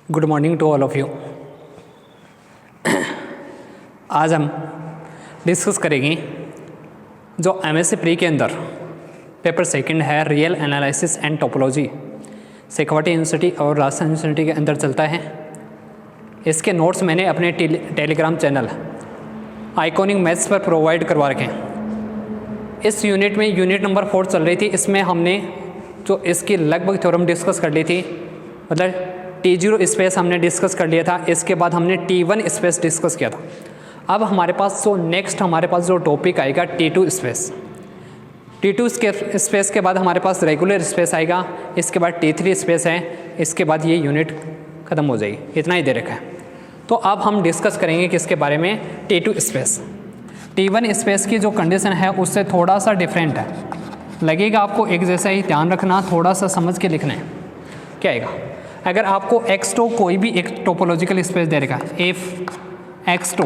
Good morning to all of you. आज हम discuss करेंगे जो एमएससी प्री के अंदर पेपर सेकंड है real analysis and topology, Shekhawati university और राजस्थान यूनिवर्सिटी के अंदर चलता है। इसके नोट्स मैंने अपने टेलीग्राम चैनल आइकॉनिक मैथ्स पर प्रोवाइड करवा रखे हैं। इस यूनिट में यूनिट नंबर 4 चल रही थी। इसमें हमने जो इसकी लगभग थ्योरम डिस्कस कर ली थी, मतलब T0 स्पेस हमने डिस्कस कर लिया था। इसके बाद हमने T1 स्पेस डिस्कस किया था। अब हमारे पास जो नेक्स्ट हमारे पास जो टॉपिक आएगा T2 स्पेस। T2 स्पेस के बाद हमारे पास रेगुलर स्पेस आएगा, इसके बाद T3 स्पेस है, इसके बाद ये यूनिट ख़त्म हो जाएगी। इतना ही दे रखा है। तो अब हम डिस्कस करेंगे किसके बारे में, T2 स्पेस। T1 स्पेस की जो कंडीशन है उससे थोड़ा सा डिफरेंट है, लगेगा आपको एक जैसा ही, ध्यान रखना, थोड़ा सा समझ के लिखना है। क्या आएगा, अगर आपको X2 कोई भी एक टोपोलॉजिकल स्पेस दे रखा है, if X2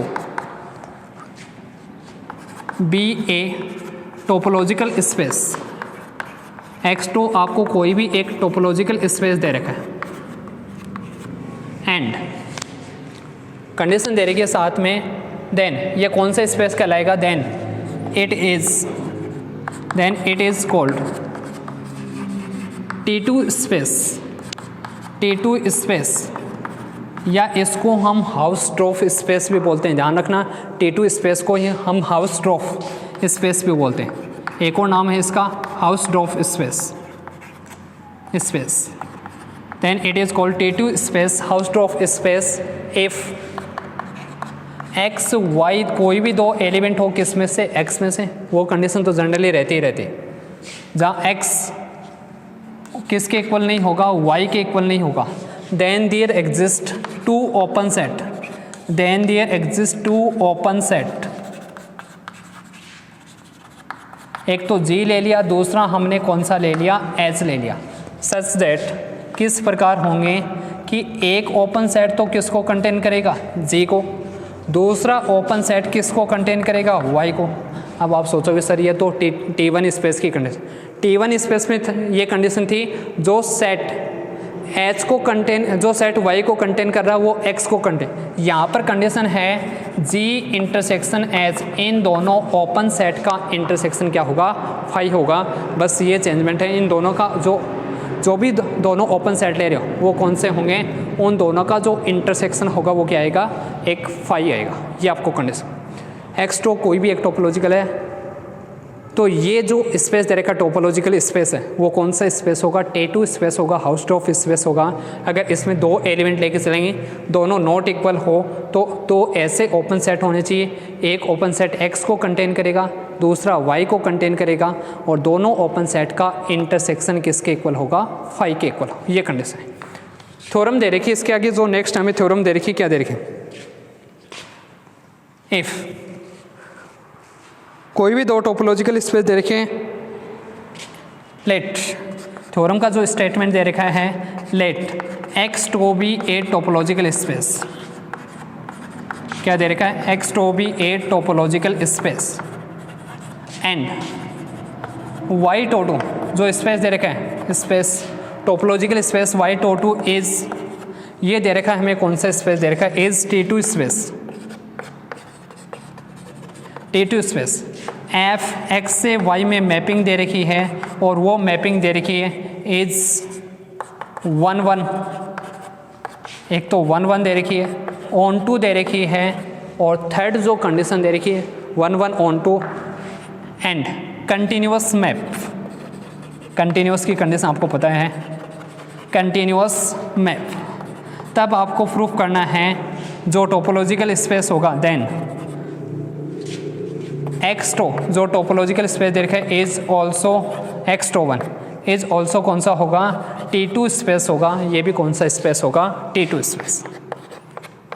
be a topological space, X2 आपको कोई भी एक टोपोलॉजिकल स्पेस दे रखा है एंड कंडीशन दे रखी है साथ में, देन ये कौन सा स्पेस कहलाएगा, then it is called T2 space. T2 space या इसको हम हाउसट्रॉफ स्पेस भी बोलते हैं, ध्यान रखना। T2 स्पेस को ही हम हाउसट्रॉफ स्पेस भी बोलते हैं। एक और नाम है इसका Hausdorff space. Then it is called T2 space Hausdorff space if x y कोई भी दो एलिमेंट हो, किस में से, एक्स में से। वो कंडीशन तो जनरली रहती ही रहती है, जहाँ एक्स किसके इक्वल नहीं होगा, y के इक्वल नहीं होगा। Then there exist two open set, एक तो G ले लिया, दूसरा हमने कौन सा ले लिया, H ले लिया। सच दैट किस प्रकार होंगे कि एक ओपन सेट तो किसको कंटेन करेगा, G को, दूसरा ओपन सेट किसको कंटेन करेगा, Y को। अब आप सोचोगे सर ये तो T1 स्पेस की कंडीशन, T1 स्पेस में ये कंडीशन थी, जो सेट H को कंटेन, जो सेट Y को कंटेन कर रहा है वो X को कंटेन। यहाँ पर कंडीशन है G इंटरसेक्शन H, इन दोनों ओपन सेट का इंटरसेक्शन क्या होगा, फाई होगा। बस ये चेंजमेंट है। इन दोनों का जो भी दोनों ओपन सेट ले रहे हो वो कौन से होंगे, उन दोनों का जो इंटरसेक्शन होगा वो क्या आएगा, एक फाई आएगा। ये आपको कंडीशन। X2 कोई भी एक टोपोलॉजिकल है, तो ये जो स्पेस दे रखा टोपोलॉजिकल स्पेस है वो कौन सा स्पेस होगा, T2 स्पेस होगा, हाउसट्रॉफ स्पेस होगा। अगर इसमें दो एलिमेंट लेके चलेंगे, दोनों नॉट इक्वल हो तो ऐसे ओपन सेट होने चाहिए। एक ओपन सेट X को कंटेन करेगा, दूसरा Y को कंटेन करेगा, और दोनों ओपन सेट का इंटरसेक्शन किसके इक्वल होगा, फाई के इक्वल। ये कंडीशन है। थ्योरम दे रखी, इसके आगे जो नेक्स्ट हमें थ्योरम दे रखी, क्या दे रखी, इफ कोई भी दो टोपोलॉजिकल स्पेस दे रखे हैं, लेट, थ्योरम का जो स्टेटमेंट दे रखा है, let X2 be a topological space. क्या दे रखा है, X2 be a topological space and Y2 जो स्पेस दे रखा है, space topological space Y2 is, ये दे रखा है हमें कौन सा स्पेस दे रखा है, is T2 space. T2 space f x से y में मैपिंग दे रखी है, और वो मैपिंग दे रखी है इज 1 1, एक तो 1 1 दे रखी है, ऑन टू दे रखी है, और थर्ड जो कंडीशन दे रखी है 1 1 onto and continuous map. Continuous की कंडीशन आपको पता है, कंटिन्यूअस मैप। तब आपको प्रूफ करना है जो टोपोलॉजिकल स्पेस होगा, देन X2 जो टोपोलॉजिकल स्पेस दे रखा है is also X21 is also कौन सा होगा, T2 स्पेस होगा। ये भी कौन सा स्पेस होगा, T2 स्पेस।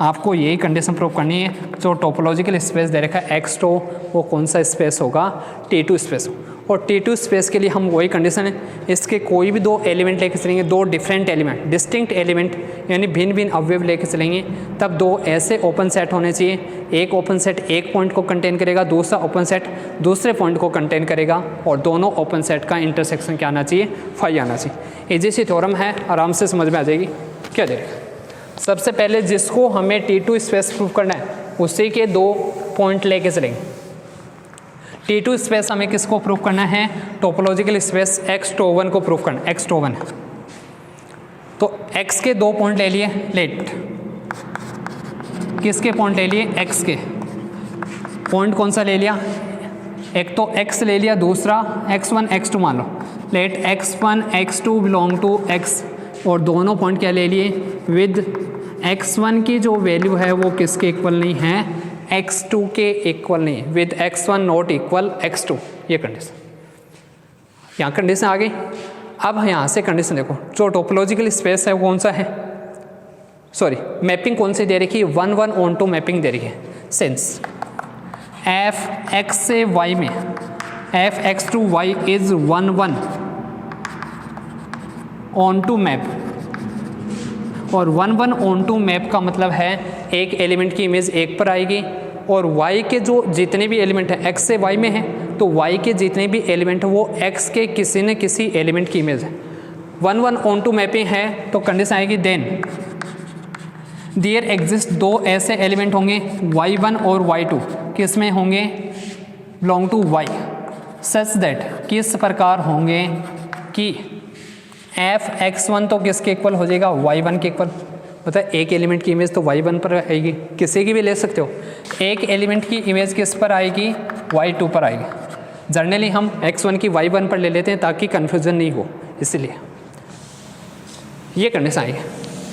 आपको यही कंडीशन प्रूव करनी है, जो टोपोलॉजिकल स्पेस दे रखा है X2 वो कौन सा स्पेस होगा, T2 स्पेस। और T2 स्पेस के लिए हम वही कंडीशन है, इसके कोई भी दो एलिमेंट लेके चलेंगे, दो डिफरेंट एलिमेंट, डिस्टिंक्ट एलिमेंट यानी भिन्न भिन्न अवयव लेके चलेंगे, तब दो ऐसे ओपन सेट होने चाहिए। एक ओपन सेट एक पॉइंट को कंटेन करेगा, दूसरा ओपन सेट दूसरे पॉइंट को कंटेन करेगा, और दोनों ओपन सेट का इंटरसेक्शन क्या आना चाहिए, फाई आना चाहिए। इजी सी थ्योरम है, आराम से समझ में आ जाएगी। क्या दे रहे सबसे पहले जिसको हमें T2 स्पेस प्रूव करना है उसी के 2 पॉइंट लेके चलेंगे। T2 स्पेस हमें किसको प्रूव करना है? टोपोलॉजिकल स्पेस x1 को प्रूव करना है, x1। तो x के 2 पॉइंट ले लिए, लेट किसके पॉइंट ले लिए? x के पॉइंट कौन सा ले लिया? एक तो x ले लिया, दूसरा x1 x2 मान लो, let x1 x2 belong to x, और दोनों पॉइंट क्या ले लिए? विद x1 की जो वैल्यू है वो किसके इक्वल नहीं है? x2 के इक्वल नहीं है, with x1 not equal x2। ये कंडीशन, यहाँ कंडीशन आ गई। अब यहाँ से कंडीशन देखो, जो टोपोलॉजिकल स्पेस है वो कौन सा है? सॉरी, मैपिंग कौन सी दे रखी है? 1 1 ऑन टू मैपिंग दे रही है। सिंस एफ एक्स से वाई में f x to y is 1 1 onto map, और 1 1 ऑन टू मैप का मतलब है एक एलिमेंट की इमेज एक पर आएगी, और y के जो जितने भी एलिमेंट हैं x से y में है, तो y के जितने भी एलिमेंट हैं वो x के किसी न किसी एलिमेंट की इमेज है। 1 1 ऑन टू मैपिंग है तो कंडीशन आएगी देन देयर एग्जिस्ट 2 ऐसे एलिमेंट होंगे y1 और y2, किस में होंगे? Belong to y, such that किस प्रकार होंगे कि एफ x1 तो किसके इक्वल हो जाएगा? y1 के इक्वल। मतलब एक एलिमेंट की इमेज तो y1 पर आएगी, किसी की भी ले सकते हो। एक एलिमेंट की इमेज किस पर आएगी? y2 पर आएगी। जनरली हम x1 की y1 पर ले लेते हैं ताकि कन्फ्यूजन नहीं हो, इसलिए ये कंडीशन आएगी।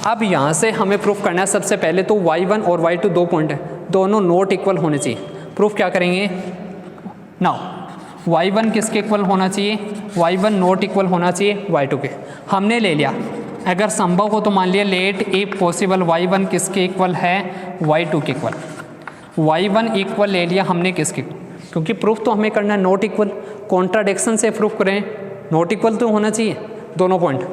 अब यहाँ से हमें प्रूफ करना है सबसे पहले तो y1 और y2 2 पॉइंट है, दोनों नॉट इक्वल होने चाहिए। प्रूफ क्या करेंगे? नाउ y1 किसके इक्वल होना चाहिए? y1 नॉट इक्वल होना चाहिए y2 के। हमने ले लिया, अगर संभव हो तो मान लिया लेट इफ पॉसिबल y1 किसके इक्वल है? y2 के इक्वल। y1 इक्वल ले लिया हमने किसके? क्योंकि प्रूफ तो हमें करना है नॉट इक्वल, कॉन्ट्राडिक्शन से प्रूफ करें, नॉट इक्वल तो होना चाहिए दोनों पॉइंट।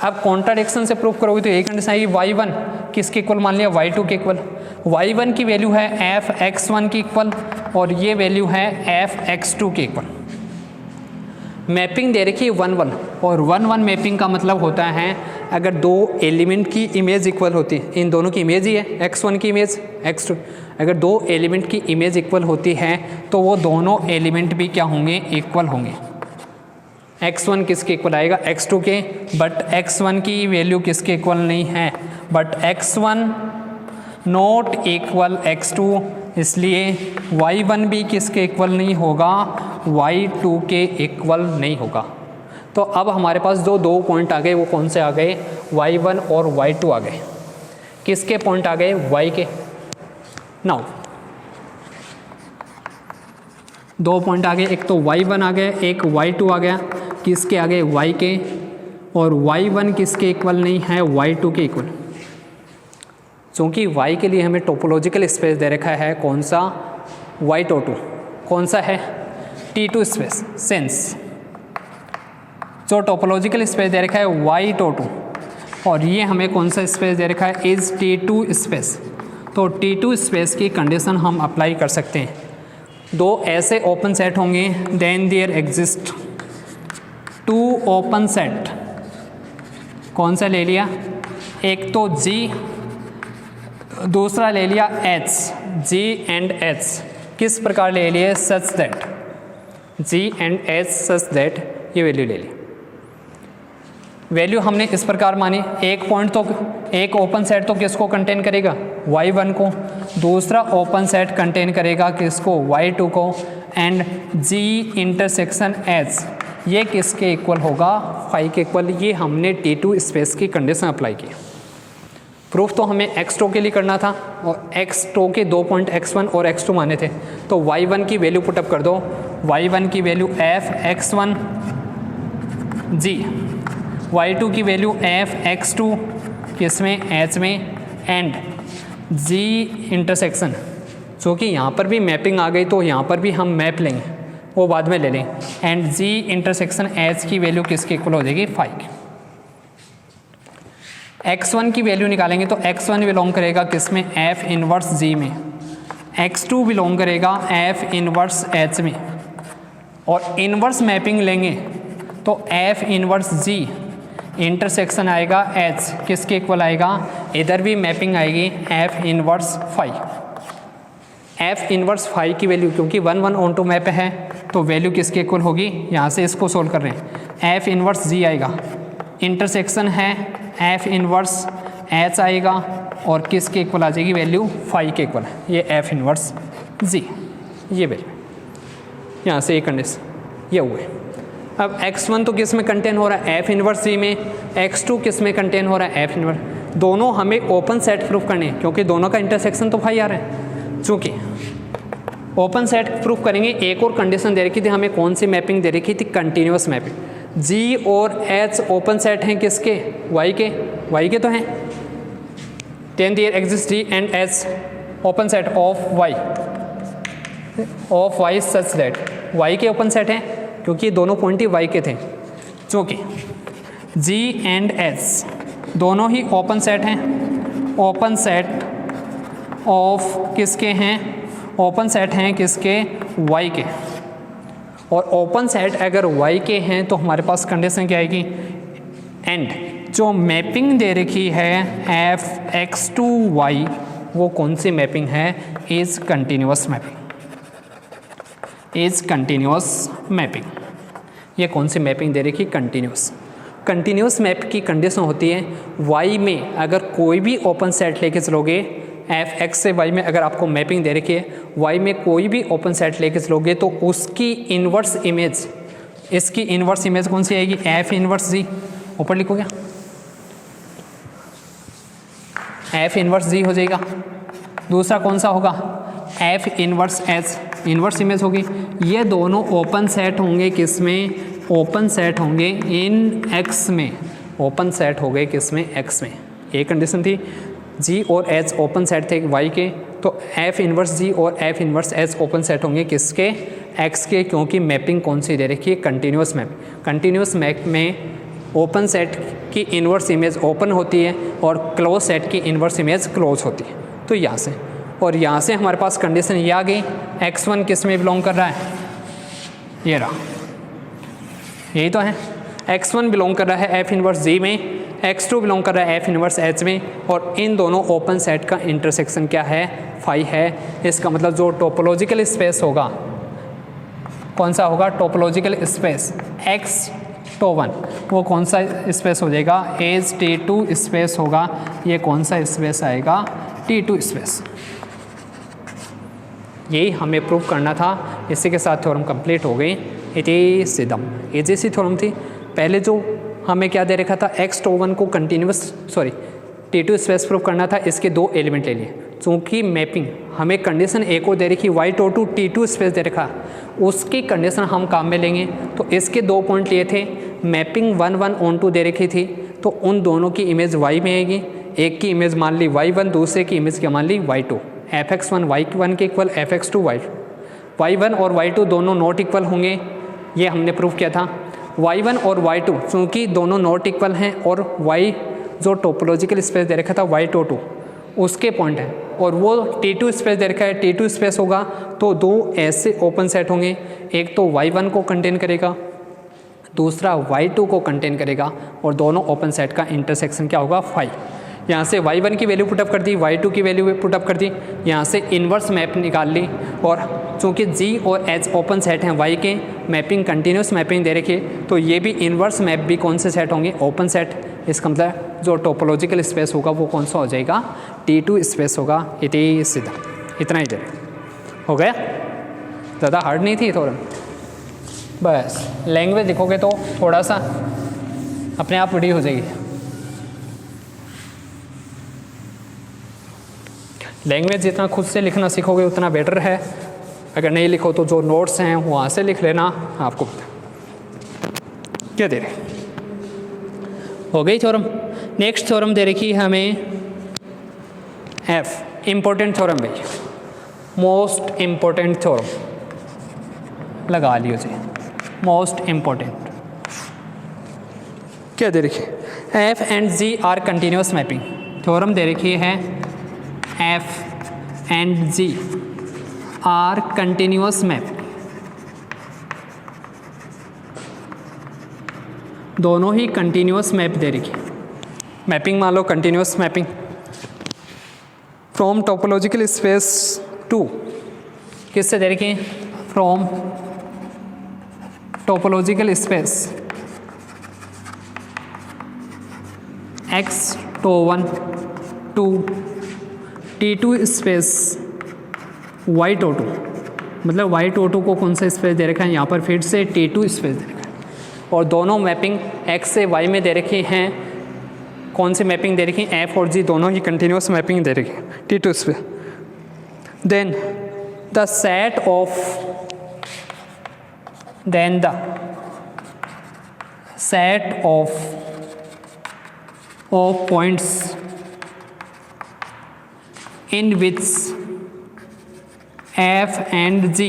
अब कॉन्ट्राडिक्शन से प्रूफ करोगे तो एक कंडीशन आएगी y1 किसके इक्वल? मान लिया y2 के इक्वल। y1 की वैल्यू है एफ x1 की इक्वल, और ये वैल्यू है एफ x2 के इक्वल। मैपिंग दे रखी है 1 1, और 1 1 मैपिंग का मतलब होता है अगर 2 एलिमेंट की इमेज इक्वल होती है, इन दोनों की इमेज ही है x1 की इमेज x2, अगर 2 एलिमेंट की इमेज इक्वल होती है तो वो दोनों एलिमेंट भी क्या होंगे? इक्वल होंगे। x1 किसके इक्वल आएगा? x2 के, बट x1 की वैल्यू किसके इक्वल नहीं है? But x1 not equal x2, इसलिए y1 भी किसके इक्वल नहीं होगा? y2 के इक्वल नहीं होगा। तो अब हमारे पास जो 2 पॉइंट आ गए वो कौन से आ गए? y1 और y2 आ गए। किसके पॉइंट आ गए? y के। नाउ 2 पॉइंट आ गए, एक तो y1 आ गया, एक y2 आ गया। किसके आ गए? y के, और y1 किसके इक्वल नहीं है? y2 के इक्वल। क्योंकि y के लिए हमें टोपोलॉजिकल स्पेस दे रखा है कौन सा? y2, कौन सा है? T2 space. सेंस जो टोपोलॉजिकल स्पेस दे रखा है y2, और ये हमें कौन सा स्पेस दे रखा है? Is T2 space. तो T2 स्पेस की कंडीशन हम अप्लाई कर सकते हैं। 2 ऐसे ओपन सेट होंगे, then there exist 2 open set. कौन सा ले लिया? एक तो G, दूसरा ले लिया H, G एंड H। किस प्रकार ले लिए? Such that G and H such that, ये वैल्यू ले ली। वैल्यू हमने इस प्रकार मानी, एक पॉइंट तो एक ओपन सेट तो किसको कंटेन करेगा? y1 को, दूसरा ओपन सेट कंटेन करेगा किसको? y2 को, एंड G इंटरसेक्शन H ये किसके इक्वल होगा? फाई के इक्वल। ये हमने T2 स्पेस की कंडीशन अप्लाई की। प्रूफ तो हमें x2 के लिए करना था, और x2 के 2 पॉइंट x1 और x2 माने थे, तो y1 की वैल्यू पुटअप कर दो। y1 की value F x1 G, y2 की वैल्यू एफ x2 किसमें? H में, एंड G इंटरसेक्शन, क्योंकि यहाँ पर भी मैपिंग आ गई तो यहाँ पर भी हम मैप लेंगे, वो बाद में ले लेंगे। एंड G इंटरसेक्शन H की वैल्यू किसके इक्वल हो जाएगी? 5। x1 की वैल्यू निकालेंगे तो x1 बिलोंग करेगा किसमें? f इनवर्स G में, x2 बिलोंग करेगा f इनवर्स H में, और इनवर्स मैपिंग लेंगे तो f इनवर्स G इंटरसेक्शन आएगा एच किसके इक्वल आएगा, इधर भी मैपिंग आएगी f inverse phi. F inverse phi की वैल्यू क्योंकि 1 1 ऑन टू मैप है तो वैल्यू किसके इक्वल होगी, यहाँ से इसको सोल्व कर रहे हैं, एफ इनवर्स जी आएगा, इंटरसेक्शन है एफ इनवर्स एच आएगा और किसके इक्वल आ जाएगी वैल्यू, फाई के इक्वल, ये एफ इनवर्स जी, ये वैल्यू, यहाँ से ये कंडीशन ये हुए। अब x1 तो किस में कंटेन हो रहा है, एफ इनवर्स जी में, x2 किस में कंटेन हो रहा है, एफ इनवर्स, दोनों हमें ओपन सेट प्रूफ करने हैं क्योंकि दोनों का इंटरसेक्शन तो फाई आ रहा है। चूँकि ओपन सेट प्रूफ करेंगे, एक और कंडीशन दे रखी थी हमें, कौन सी मैपिंग दे रखी थी, कंटिन्यूस मैपिंग। जी और एच ओपन सेट हैं किसके, वाई के तो हैं, 10 there exist g and h open set of y such that, y के ओपन सेट हैं क्योंकि दोनों पॉइंट ही वाई के थे। चूँकि जी एंड एच दोनों ही ओपन सेट हैं, ओपन सेट ऑफ किसके हैं, ओपन सेट हैं किसके, वाई के, और ओपन सेट अगर वाई के हैं तो हमारे पास कंडीशन क्या आएगी, एंड जो मैपिंग दे रखी है एफ एक्स टू वाई वो कौन सी मैपिंग है, is continuous mapping, is continuous mapping. ये कौन सी मैपिंग दे रखी, कंटिन्यूस मैप की कंडीशन होती है वाई में अगर कोई भी ओपन सेट लेके चलोगे, एफ एक्स से वाई में अगर आपको मैपिंग दे रखी है, वाई में कोई भी ओपन सेट लेके चलोगे तो उसकी इन्वर्स इमेज, इसकी इन्वर्स इमेज कौन सी आएगी, एफ इन्वर्स जी, ऊपर लिखो क्या, एफ इन्वर्स जी हो जाएगा। दूसरा कौन सा होगा, F inverse H, inverse image होगी। ये दोनों ओपन सेट होंगे किस में, ओपन सेट होंगे इन एक्स में, ओपन सेट हो गए किस में, एक्स में। एक कंडीशन थी जी और एच ओपन सेट थे वाई के, तो एफ इन्वर्स जी और F inverse H open set होंगे किसके, एक्स के, क्योंकि मैपिंग कौन सी दे रखी है, कंटिन्यूस मैप। कंटिन्यूस मैप में ओपन सेट की इन्वर्स इमेज ओपन होती है और क्लोज सेट की इन्वर्स इमेज क्लोज होती है। तो यहाँ से और यहाँ से हमारे पास कंडीशन ये आ गई, x1 किस में बिलोंग कर रहा है, ये रहा, यही तो है, x1 बिलोंग कर रहा है एफ इन्वर्स जी में, x2 बिलोंग कर रहा है एफ इन्वर्स एच में, और इन दोनों ओपन सेट का इंटरसेक्शन क्या है, फाई है। इसका मतलब जो टोपोलॉजिकल स्पेस होगा, कौन सा होगा, टोपोलॉजिकल स्पेस x1 वो कौन सा स्पेस हो जाएगा, एज T2 स्पेस होगा। ये कौन सा स्पेस आएगा, T2 स्पेस। यही हमें प्रूव करना था। इसी के साथ थ्योरम कंप्लीट हो गई। इति सिद्धम, ये जैसी थ्योरम थी। पहले जो हमें क्या दे रखा था, x1 को कंटिन्यूस T2 स्पेस प्रूव करना था, इसके दो एलिमेंट ले लिए। चूँकि मैपिंग हमें कंडीशन एक को दे रखी, y2 T2 स्पेस दे रखा, उसकी कंडीशन हम काम में लेंगे। तो इसके दो पॉइंट लिए थे, मैपिंग 1 1 ऑन टू दे रखी थी, तो उन दोनों की इमेज y में आएगी। एक की इमेज मान ली y1, दूसरे की इमेज क्या मान ली y2। fx1 y1 के इक्वल, fx2 y1 और y2 दोनों नॉट इक्वल होंगे, ये हमने प्रूव किया था। y1 और y2 चूँकि दोनों नॉट इक्वल हैं और y जो टोपोलॉजिकल स्पेस दे रखा था y22 उसके पॉइंट है, और वो T2 स्पेस दे रखा है, T2 स्पेस होगा तो दो ऐसे ओपन सेट होंगे, एक तो y1 को कंटेन करेगा, दूसरा y2 को कंटेन करेगा, और दोनों ओपन सेट का इंटरसेक्शन क्या होगा, फाई। यहाँ से y1 की वैल्यू पुटअप कर दी, y2 की वैल्यू पुटअप कर दी, यहाँ से इन्वर्स मैप निकाल ली। और चूँकि g और h ओपन सेट हैं y के, मैपिंग कंटिन्यूस मैपिंग दे रखी है, तो ये भी इन्वर्स मैप भी कौन से सेट होंगे, ओपन सेट। इसका मतलब जो टोपोलॉजिकल स्पेस होगा वो कौन सा हो जाएगा, T2 स्पेस होगा। इति सीधा, इतना ही देर हो गया, ज़्यादा हार्ड नहीं थी थोड़ा। बस लैंग्वेज लिखोगे तो थोड़ा सा अपने आप बड़ी हो जाएगी। लैंग्वेज जितना खुद से लिखना सीखोगे उतना बेटर है। अगर नहीं लिखो तो जो नोट्स हैं वहाँ से लिख लेना। आपको क्या दे रहे हो गई थ्योरम। नेक्स्ट थ्योरम दे रखी है हमें एफ, इम्पोर्टेंट थ्योरम भाई, मोस्ट इम्पोर्टेंट थ्योरम लगा लियो जी, मोस्ट इम्पोर्टेंट। क्या दे रखी है, f and g are continuous mapping. Theorem दे रखी है f and g are continuous map. दोनों ही कंटिन्यूस मैप दे रखी है। मैपिंग मान लो continuous mapping from topological space to, किससे दे रखी है? From topological space x(1) to T2 space y(2), मतलब y(2) को कौन सा स्पेस दे रखा है? यहाँ पर फिर से T2 स्पेस दे रखा है। और दोनों मैपिंग x से y में दे रखी हैं। कौन सी मैपिंग दे रखी है? f और g दोनों की कंटिन्यूस मैपिंग दे रखी है T2 space. Then the set of points in which f and g,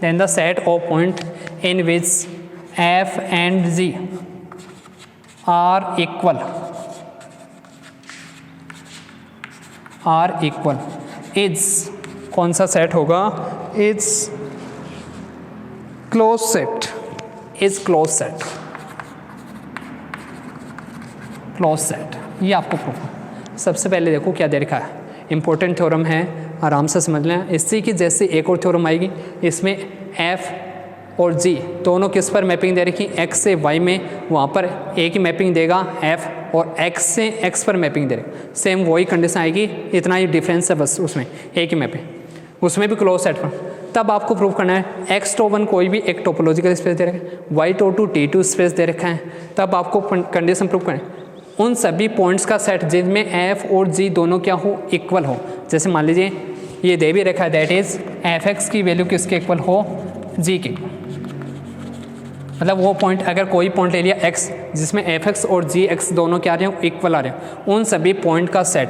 then the set of point in which f and g are equal is, कौन सा सेट होगा? is closed set, close set. ये आपको proof. सबसे पहले देखो क्या दे रखा है, इंपॉर्टेंट थ्योरम है, आराम से समझ लें। इसी की जैसे एक और थ्योरम आएगी, इसमें f और g दोनों किस पर मैपिंग दे रखी? x से y में, वहाँ पर एक ही मैपिंग देगा f, और x से x पर मैपिंग दे रही। सेम वही कंडीशन आएगी, इतना ही डिफरेंस है बस, उसमें एक ही मैपिंग, उसमें भी क्लोज सेट पर। तब आपको प्रूव करना है x(1) कोई भी एक टोपोलॉजिकल स्पेस दे रखा है, y(2) T2 स्पेस दे रखा है। तब आपको कंडीशन प्रूव करना है उन सभी पॉइंट्स का सेट जिनमें f और g दोनों क्या हो? इक्वल हो। जैसे मान लीजिए ये दे भी रखा है, दैट इज f(x) की वैल्यू किसके इक्वल हो? g के। मतलब वो पॉइंट, अगर कोई पॉइंट ले लिया x जिसमें f(x) और g(x) दोनों क्या आ रहे हो? इक्वल आ रहे हो। उन सभी पॉइंट का सेट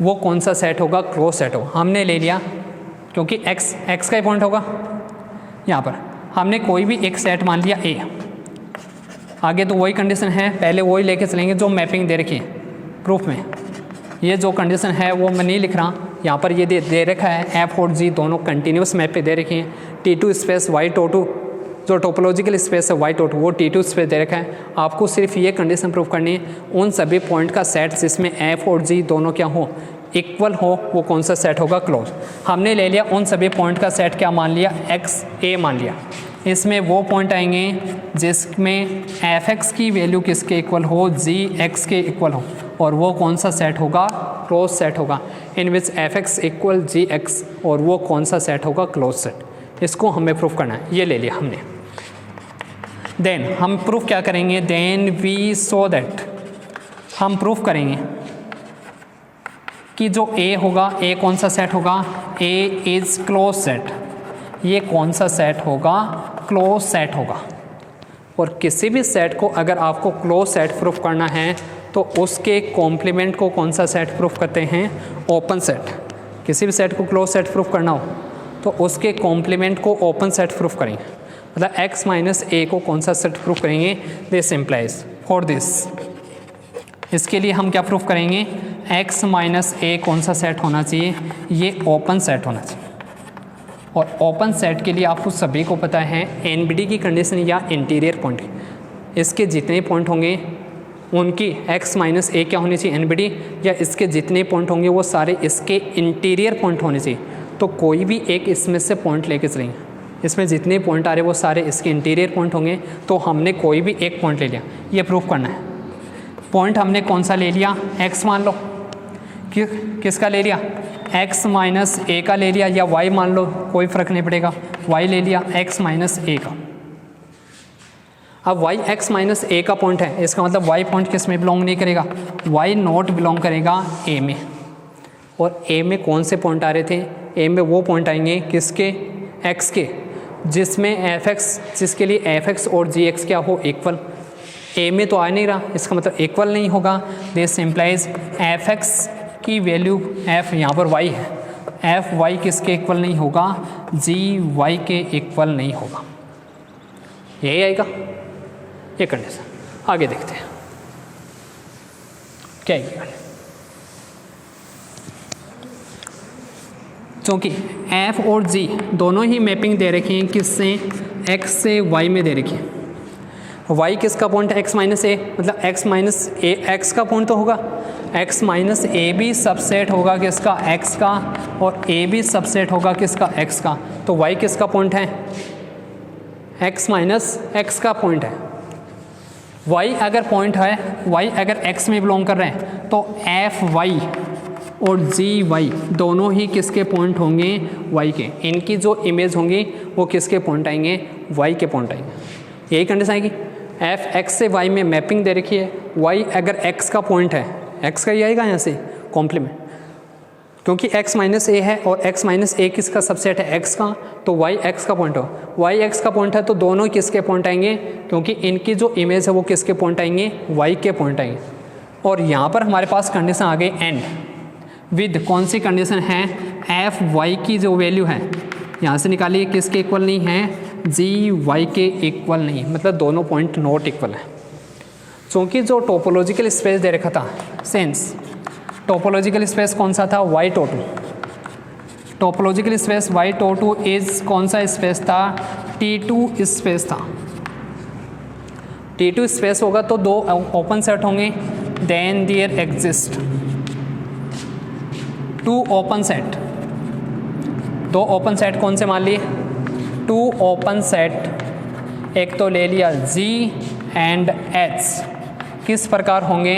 वो कौन सा सेट होगा? क्लोज सेट हो। हमने ले लिया क्योंकि x का ही पॉइंट होगा, यहाँ पर हमने कोई भी एक सेट मान लिया a। आगे तो वही कंडीशन है, पहले वही लेके चलेंगे जो मैपिंग दे रखी है प्रूफ में। ये जो कंडीशन है वो मैं नहीं लिख रहा, यहाँ पर ये दे रखा है f और g दोनों कंटिन्यूस मैप पे दे रखे हैं। T2 स्पेस y(2), जो टोपोलॉजिकल स्पेस है y(2), वो T2 स्पेस दे रखा है। आपको सिर्फ ये कंडीशन प्रूफ करनी है उन सभी पॉइंट का सेट जिसमें f और g दोनों क्या हो? इक्वल हो, वो कौन सा सेट होगा? क्लोज। हमने ले लिया उन सभी पॉइंट का सेट, क्या मान लिया? x a मान लिया। इसमें वो पॉइंट आएंगे जिसमें f(x) की वैल्यू किसके इक्वल हो? g(x) के इक्वल हो, और वो कौन सा सेट होगा? क्लोज सेट होगा। इन विच f(x) इक्वल g(x), और वो कौन सा सेट होगा? Close set. इसको हमें प्रूफ करना है, ये ले लिया हमने। देन हम प्रूफ क्या करेंगे? देन वी सो दैट, हम प्रूफ करेंगे कि जो a होगा, a कौन सा सेट होगा? a is close set. ये कौन सा सेट होगा? क्लोज सेट होगा। और किसी भी सेट को अगर आपको क्लोज सेट प्रूफ करना है तो उसके कॉम्प्लीमेंट को कौन सा सेट प्रूफ करते हैं? Open set. किसी भी सेट को क्लोज सेट प्रूफ करना हो तो उसके कॉम्प्लीमेंट को ओपन सेट प्रूफ करेंगे। मतलब x माइनस a को कौन सा सेट प्रूफ करेंगे? This implies for this. इसके लिए हम क्या प्रूफ करेंगे? x माइनस a कौन सा सेट होना चाहिए? ये ओपन सेट होना चाहिए। और ओपन सेट के लिए आपको सभी को पता है NBD की कंडीशन या इंटीरियर पॉइंट, इसके जितने पॉइंट होंगे उनकी x माइनस a क्या होनी चाहिए? NBD, या इसके जितने पॉइंट होंगे वो सारे इसके इंटीरियर पॉइंट होने चाहिए। तो कोई भी एक इसमें से पॉइंट लेके चलेंगे, इसमें जितने पॉइंट आ रहे हैं वो सारे इसके इंटीरियर पॉइंट होंगे। तो हमने कोई भी एक पॉइंट ले लिया, ये प्रूफ करना है। पॉइंट हमने कौन सा ले लिया? x मान लो, किसका ले लिया? x माइनस a का ले लिया, या y मान लो, कोई फ़र्क नहीं पड़ेगा, y ले लिया x माइनस a का। अब y x माइनस a का पॉइंट है, इसका मतलब y पॉइंट किस में बिलोंग नहीं करेगा? y नॉट बिलोंग करेगा a में। और a में कौन से पॉइंट आ रहे थे? a में वो पॉइंट आएंगे किसके? x के, जिसमें f(x), जिसके लिए f(x) और g(x) क्या हो? इक्वल। a में तो आ नहीं रहा, इसका मतलब इक्वल नहीं होगा। दिस इम्प्लाइज f(x) की वैल्यू f, यहाँ पर y है, f y किसके इक्वल नहीं होगा? g y के इक्वल नहीं होगा। यही आएगा ये कंडीशन। आगे देखते हैं क्या है। क्योंकि f और g दोनों ही मैपिंग दे रखी हैं, किससे? x से y में दे रखी है। y किसका पॉइंट है, x माइनस ए, मतलब x माइनस ए x का पॉइंट तो होगा, x माइनस ए भी सबसेट होगा किसका, x का, और a भी सबसेट होगा किसका, x का। तो y किसका पॉइंट है, x माइनस x का पॉइंट है। y अगर पॉइंट है, y अगर x में बिलोंग कर रहे हैं तो एफ वाई और जी वाई दोनों ही किसके पॉइंट होंगे, y के। इनकी जो इमेज होंगी वो किसके पॉइंट आएंगे, y के पॉइंट आएंगे। यही कंडीशन आएगी। एफ एक्स से y में मैपिंग दे रखी है, y अगर x का पॉइंट है, x का ही आएगा यहाँ से कॉम्प्लीमेंट, क्योंकि x माइनस ए है और x माइनस ए किसका सबसेट है, x का, तो y x का पॉइंट हो, y x का पॉइंट है तो दोनों किसके पॉइंट आएंगे, क्योंकि इनकी जो इमेज है वो किसके पॉइंट आएंगे, y के पॉइंट आएंगे। और यहाँ पर हमारे पास कंडीशन आ गई एंड विद, कौन सी कंडीशन है, एफ वाई की जो वैल्यू है यहाँ से निकालिए किसके इक्वल नहीं है, जी वाई के इक्वल नहीं, मतलब दोनों पॉइंट नॉट इक्वल है। क्योंकि जो टोपोलॉजिकल स्पेस दे रखा था, सेंस टोपोलॉजिकल स्पेस कौन सा था, y T two, topological space y T two is कौन सा स्पेस था, T2 स्पेस था। T2 स्पेस होगा तो दो ओपन सेट होंगे, then there exist two open set, दो ओपन सेट कौन से मान लिए, टू ओपन सेट, एक तो ले लिया G एंड H, किस प्रकार होंगे,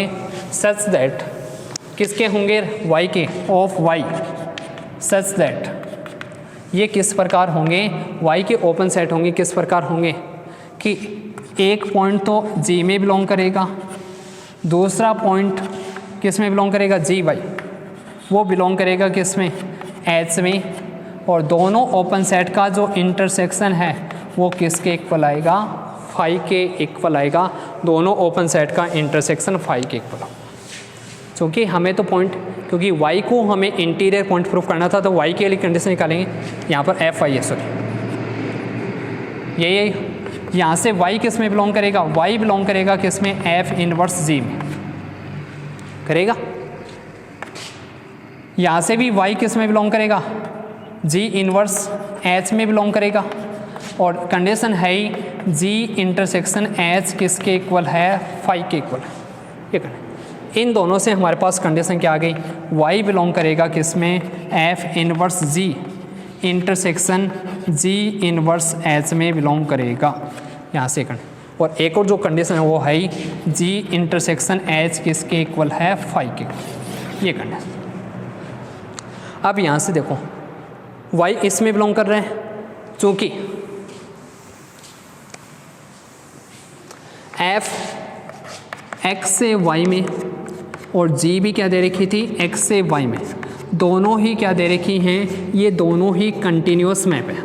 सच दैट, किसके होंगे, y के, ऑफ y, सच दैट, ये किस प्रकार होंगे, y के ओपन सेट होंगे, किस प्रकार होंगे कि एक पॉइंट तो G में बिलोंग करेगा, दूसरा पॉइंट किस में बिलोंग करेगा, G y, वो बिलोंग करेगा किस में, H में, और दोनों ओपन सेट का जो इंटरसेक्शन है वो किसके इक्वल आएगा, फाई के इक्वल आएगा। दोनों ओपन सेट का इंटरसेक्शन फाई के इक्वल। क्योंकि हमें तो पॉइंट, क्योंकि y को हमें इंटीरियर पॉइंट प्रूफ करना था तो y के लिए कंडीशन निकालेंगे, यहाँ पर एफ आई है, सॉरी यही, यहाँ से y किस में बिलोंग करेगा, y बिलोंग करेगा किस में, एफ इनवर्स g में करेगा। यहाँ से भी y किस में बिलोंग करेगा, g इनवर्स h में बिलोंग करेगा, और कंडीशन है ही g इंटरसेक्शन h किसके इक्वल है, फाई के इक्वल है। ये करें, इन दोनों से हमारे पास कंडीशन क्या आ गई, y बिलोंग करेगा किस में, f inverse g intersection g inverse h में बिलोंग करेगा, यहाँ से करें। और एक और जो कंडीशन है वो है g इंटरसेक्शन h किसके इक्वल है, फाई के इक्वल, ये कंडीशन। अब यहाँ से देखो y इसमें बिलोंग कर रहे हैं, चूँकि f x से y में और g भी क्या दे रखी थी, x से y में, दोनों ही क्या दे रखी हैं, ये दोनों ही कंटिन्यूस मैप है,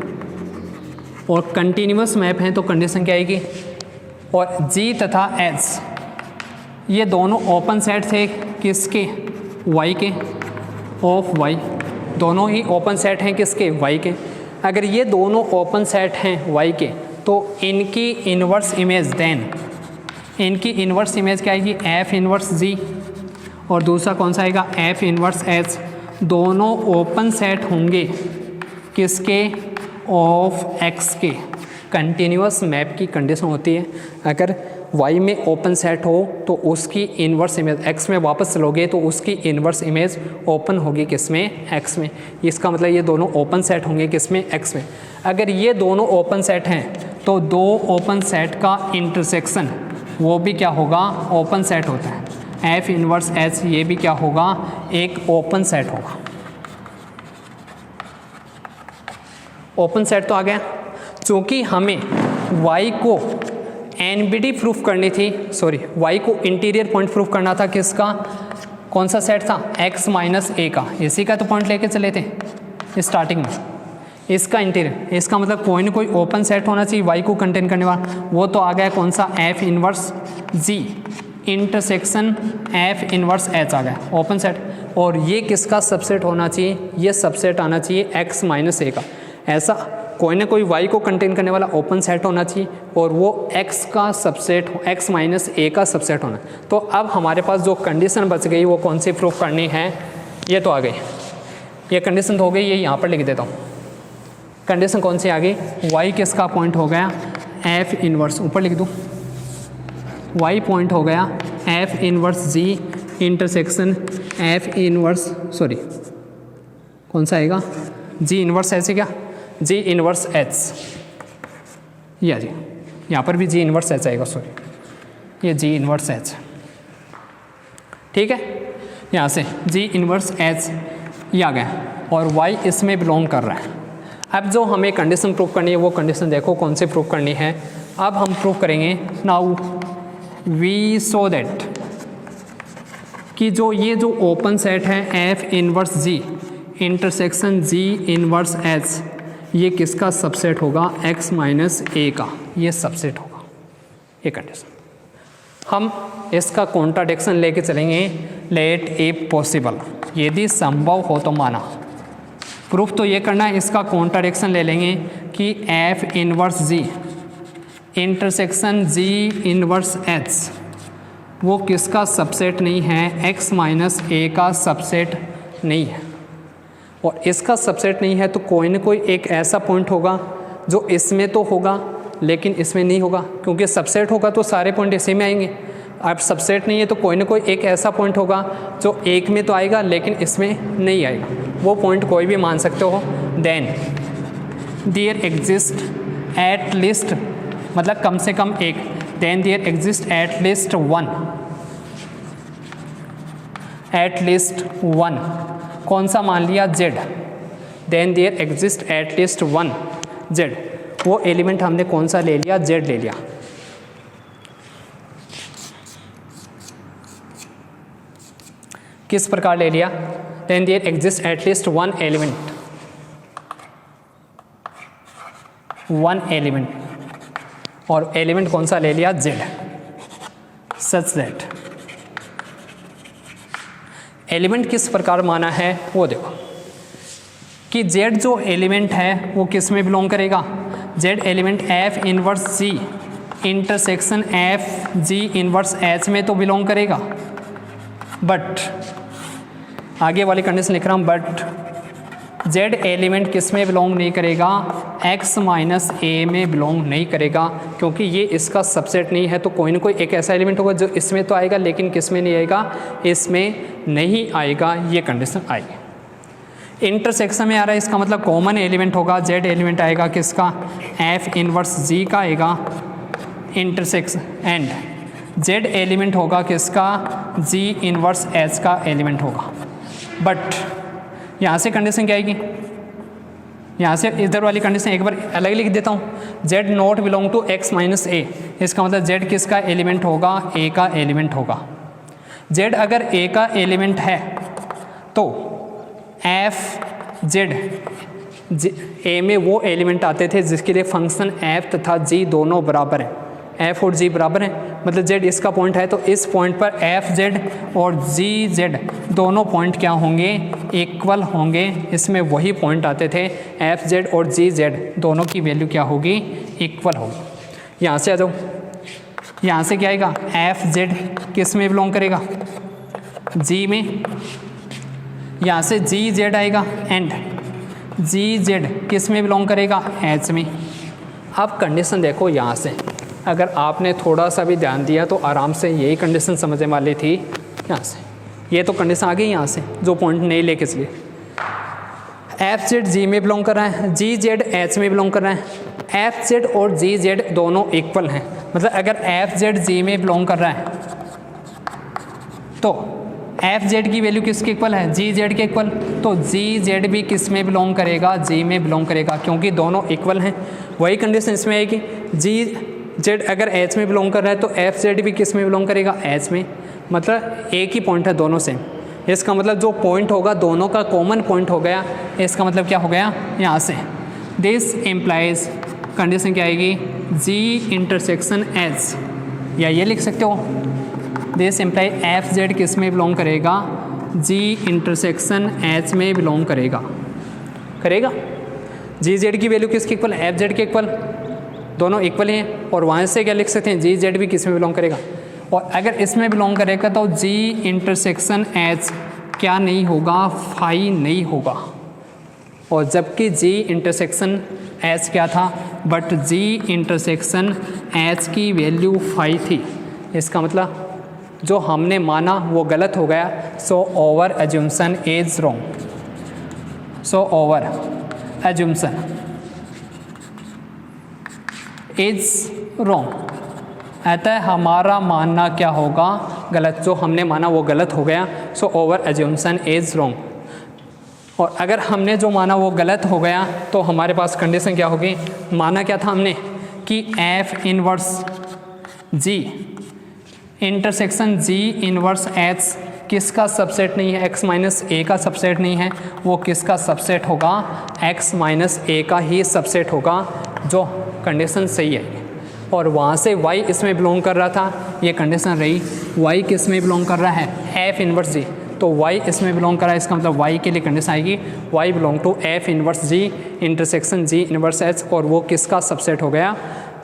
और कंटिन्यूस मैप हैं तो कंडीशन क्या आएगी, और g तथा h ये दोनों ओपन सेट थे किसके, y के, ऑफ y, दोनों ही ओपन सेट हैं किसके, y के। अगर ये दोनों ओपन सेट हैं y के तो इनकी इन्वर्स इमेज, देन इनकी इन्वर्स इमेज क्या आएगी, f इन्वर्स g, और दूसरा कौन सा आएगा, f इन्वर्स h, दोनों ओपन सेट होंगे किसके, ऑफ x के। कंटिन्यूस मैप की कंडीशन होती है, अगर y में ओपन सेट हो तो उसकी इन्वर्स इमेज, x में वापस चलोगे तो उसकी इन्वर्स इमेज ओपन होगी किसमें, x में। इसका मतलब ये दोनों ओपन सेट होंगे किसमें, x में। अगर ये दोनों ओपन सेट हैं तो दो ओपन सेट का इंटरसेक्शन वो भी क्या होगा, ओपन सेट होता है, f इनवर्स h ये भी क्या होगा, एक ओपन सेट होगा। ओपन सेट तो आ गया। चूँकि हमें y को NBD प्रूफ करनी थी, सॉरी y को इंटीरियर पॉइंट प्रूफ करना था किसका, कौन सा सेट था, x माइनस ए का, इसी का तो पॉइंट लेके चले थे स्टार्टिंग में, इसका इंटीरियर, इसका मतलब कोई ना कोई ओपन सेट होना चाहिए y को कंटेन करने वाला, वो तो आ गया कौन सा, f inverse g intersection f inverse h आ गया ओपन सेट। और ये किसका सबसेट होना चाहिए, ये सबसेट आना चाहिए x माइनस ए का। ऐसा कोई ना कोई y को कंटेन करने वाला ओपन सेट होना चाहिए और वो x का सबसेट, x माइनस ए का सबसेट होना। तो अब हमारे पास जो कंडीशन बच गई वो कौन सी प्रूफ करनी है, ये तो आ गई, ये कंडीशन तो हो गई, ये यहाँ पर लिख देता हूँ। कंडीशन कौन सी आ गई, y किसका पॉइंट हो गया, f इनवर्स, ऊपर लिख दूँ y पॉइंट हो गया f inverse g intersection f inverse sorry कौन सा आएगा g इनवर्स h है क्या, g इनवर्स h, या जी यहाँ पर भी g इनवर्स h आएगा, सॉरी ये g इनवर्स h, ठीक है। यहाँ से g इनवर्स h ये आ गया और y इसमें बिलोंग कर रहा है। अब जो हमें कंडीशन प्रूव करनी है वो कंडीशन देखो कौन सी प्रूव करनी है। अब हम प्रूव करेंगे नाउ वी सो दैट कि जो ये जो ओपन सेट है f inverse g intersection g inverse h ये किसका सबसेट होगा, x माइनस a का ये सबसेट होगा, ये कंडीशन। हम इसका कॉन्ट्राडिक्शन लेके चलेंगे, लेट ए पॉसिबल, यदि संभव हो तो माना। प्रूफ तो ये करना है, इसका कॉन्ट्राडिक्शन ले लेंगे कि f inverse g intersection g inverse h वो किसका सबसेट नहीं है, x माइनस a का सबसेट नहीं है। और इसका सबसेट नहीं है तो कोई ना कोई एक ऐसा पॉइंट होगा जो इसमें तो होगा लेकिन इसमें नहीं होगा, क्योंकि सबसेट होगा तो सारे पॉइंट इसी में आएंगे। अब सबसेट नहीं है तो कोई ना कोई एक ऐसा पॉइंट होगा जो एक में तो आएगा लेकिन इसमें नहीं आएगा, वो पॉइंट कोई भी मान सकते हो। Then there exist at least, मतलब कम से कम एक, then there exist at least one, कौन सा मान लिया, z, then there exist at least one z, वो एलिमेंट हमने कौन सा ले लिया, z ले लिया। किस प्रकार ले लिया, then there exist at least one element, और एलिमेंट कौन सा ले लिया, z, सच दैट एलिमेंट किस प्रकार माना है वो देखो कि z जो एलिमेंट है वो किस में बिलोंग करेगा, z element f inverse g intersection f g inverse h में तो बिलोंग करेगा। बट आगे वाली कंडीशन लिख रहा हूँ, बट z एलिमेंट किस में बिलोंग नहीं करेगा, x माइनस a में बिलोंग नहीं करेगा, क्योंकि ये इसका सबसेट नहीं है। तो कोई ना कोई एक ऐसा एलिमेंट होगा जो इसमें तो आएगा लेकिन किस में नहीं आएगा, इसमें नहीं आएगा, ये कंडीशन आएगी। इंटरसेक्शन में आ रहा है, इसका मतलब कॉमन एलिमेंट होगा, z एलिमेंट आएगा किसका, f इनवर्स g का आएगा इंटरसेक्शन, एंड z एलिमेंट होगा किसका, g इनवर्स h का एलिमेंट होगा। बट यहाँ से कंडीशन क्या आएगी, यहाँ से इधर वाली कंडीशन एक बार अलग लिख देता हूँ, z not belong to x minus a, इसका मतलब z किसका एलिमेंट होगा, a का एलिमेंट होगा। z अगर a का एलिमेंट है तो f z a में वो एलिमेंट आते थे जिसके लिए फंक्शन f तथा g दोनों बराबर हैं, f और g बराबर हैं, मतलब z इसका पॉइंट है तो इस पॉइंट पर f z और g z दोनों पॉइंट क्या होंगे, इक्वल होंगे। इसमें वही पॉइंट आते थे, f z और g z दोनों की वैल्यू क्या होगी, इक्वल होगी। यहाँ से आ जाओ, यहाँ से क्या आएगा, f z किस में बिलोंग करेगा, g में, यहाँ से g z आएगा एंड g z किस में बिलोंग करेगा, h में। अब कंडीशन देखो, यहाँ से अगर आपने थोड़ा सा भी ध्यान दिया तो आराम से यही कंडीशन समझने वाली थी। यहाँ से ये तो कंडीशन आ गई, यहाँ से जो पॉइंट नहीं लेके चलिए, एफ जेड जी में बिलोंग कर रहा है, जी जेड एच में बिलोंग कर रहा है, एफ जेड और जी जेड दोनों इक्वल हैं। मतलब अगर एफ जेड जी में बिलोंग कर रहा है तो एफ जेड की वैल्यू किसके इक्वल है, जी जेड के इक्वल, तो जी जेड भी किस में बिलोंग करेगा, जी में बिलोंग करेगा, क्योंकि दोनों इक्वल हैं। वही कंडीशन इसमें आएगी, जी जेड अगर एच में बिलोंग कर रहा है तो एफ जेड भी किस में बिलोंग करेगा, एच में। मतलब एक ही पॉइंट है, दोनों सेम। इसका मतलब जो पॉइंट होगा दोनों का कॉमन पॉइंट हो गया। इसका मतलब क्या हो गया, यहाँ से दिस इम्प्लाइज कंडीशन क्या आएगी, जी इंटरसेक्शन एच, या ये लिख सकते हो दिस इम्प्लाई एफ जेड किस में बिलोंग करेगा, जी इंटरसेक्शन एच में बिलोंग करेगा। जी जेड की वैल्यू किसके इक्वल, एफ जेड के इक्वल, दोनों इक्वल हैं। और वहाँ से क्या लिख सकते हैं, जी जेड भी किस में बिलोंग करेगा। और अगर इसमें बिलोंग करेगा तो जी इंटरसेक्शन एच क्या नहीं होगा, फाई नहीं होगा। और जबकि जी इंटरसेक्शन एच क्या था, बट जी इंटरसेक्शन एच की वैल्यू फाई थी। इसका मतलब जो हमने माना वो गलत हो गया, so over assumption is wrong, so over assumption is wrong, अतः हमारा मानना क्या होगा, गलत, जो हमने माना वो गलत हो गया, so over assumption is wrong. और अगर हमने जो माना वो गलत हो गया तो हमारे पास कंडीशन क्या होगी, माना क्या था हमने कि F inverse g intersection g inverse H किसका सबसेट नहीं है, x माइनस ए का सबसेट नहीं है, वो किसका सबसेट होगा, x माइनस ए का ही सबसेट होगा, जो कंडीशन सही है। और वहाँ से y इसमें बिलोंग कर रहा था, ये कंडीशन रही, y किस में बिलोंग कर रहा है, f इनवर्स जी, तो y इसमें बिलोंग कर रहा है, इसका मतलब y के लिए कंडीशन आएगी y belong to f inverse g intersection g inverse h, और वो किसका सबसेट हो गया,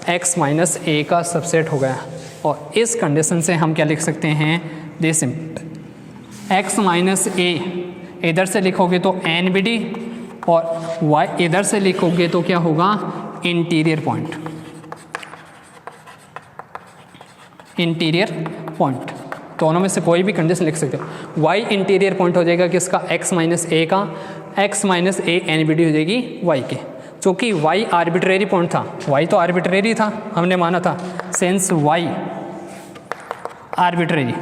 x माइनस ए का सबसेट हो गया। और इस कंडीशन से हम क्या लिख सकते हैं, दिस x माइनस ए इधर से लिखोगे तो एन बी डी, और y इधर से लिखोगे तो क्या होगा, इंटीरियर पॉइंट, इंटीरियर पॉइंट, दोनों में से कोई भी कंडीशन लिख सकते हो। y इंटीरियर पॉइंट हो जाएगा किसका, x माइनस ए का, x minus A N B D हो जाएगी y के, चूँकि y आर्बिट्रेरी पॉइंट था, y तो आर्बिट्रेरी था, हमने माना था, सेंस y आर्बिट्रेरी,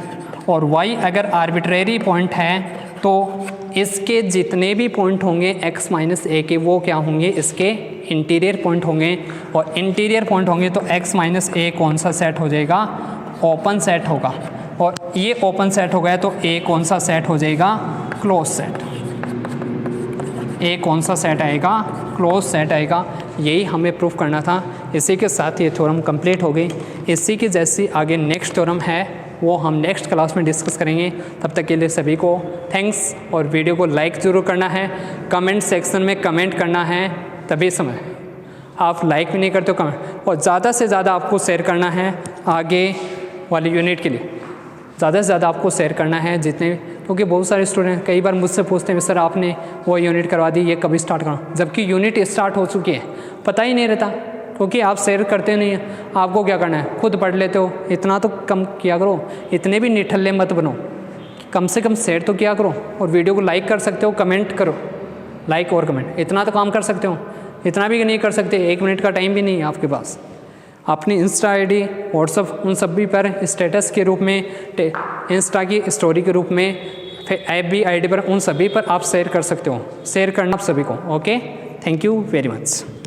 और y अगर आर्बिट्रेरी पॉइंट है तो इसके जितने भी पॉइंट होंगे x माइनस ए के, वो क्या होंगे, इसके इंटीरियर पॉइंट होंगे, और इंटीरियर पॉइंट होंगे तो x माइनस ए कौन सा सेट हो जाएगा, ओपन सेट होगा, और ये ओपन सेट हो गया तो a कौन सा सेट हो जाएगा, क्लोज सेट, ए कौन सा सेट आएगा, क्लोज सेट आएगा। यही हमें प्रूफ करना था। इसी के साथ ये थ्योरम कंप्लीट हो गई। इसी की जैसी आगे नेक्स्ट थ्योरम है वो हम नेक्स्ट क्लास में डिस्कस करेंगे। तब तक के लिए सभी को थैंक्स, और वीडियो को लाइक ज़रूर करना है, कमेंट सेक्शन में कमेंट करना है, तभी समय आप लाइक भी नहीं करते हो कमेंट, और ज़्यादा से ज़्यादा आपको शेयर करना है आगे वाली यूनिट के लिए, ज़्यादा से ज़्यादा आपको शेयर करना है जितने, क्योंकि बहुत सारे स्टूडेंट कई बार मुझसे पूछते हैं सर आपने वो यूनिट करवा दी, ये कभी स्टार्ट करना, जबकि यूनिट स्टार्ट हो चुकी है, पता ही नहीं रहता, क्योंकि आप शेयर करते नहीं हैं। आपको क्या करना है, खुद पढ़ लेते हो, इतना तो कम किया करो, इतने भी निठल्ले मत बनो, कम से कम शेयर तो किया करो, और वीडियो को लाइक कर सकते हो, कमेंट करो, लाइक और कमेंट, इतना तो काम कर सकते हो, इतना भी नहीं कर सकते, 1 मिनट का टाइम भी नहीं है आपके पास। अपनी इंस्टा आईडी, व्हाट्सअप, उन सभी पर स्टेटस के रूप में, इंस्टा की स्टोरी के रूप में, फिर FB आईडी पर, उन सभी पर आप शेयर कर सकते हो, शेयर करना आप सभी को। Okay, thank you very much.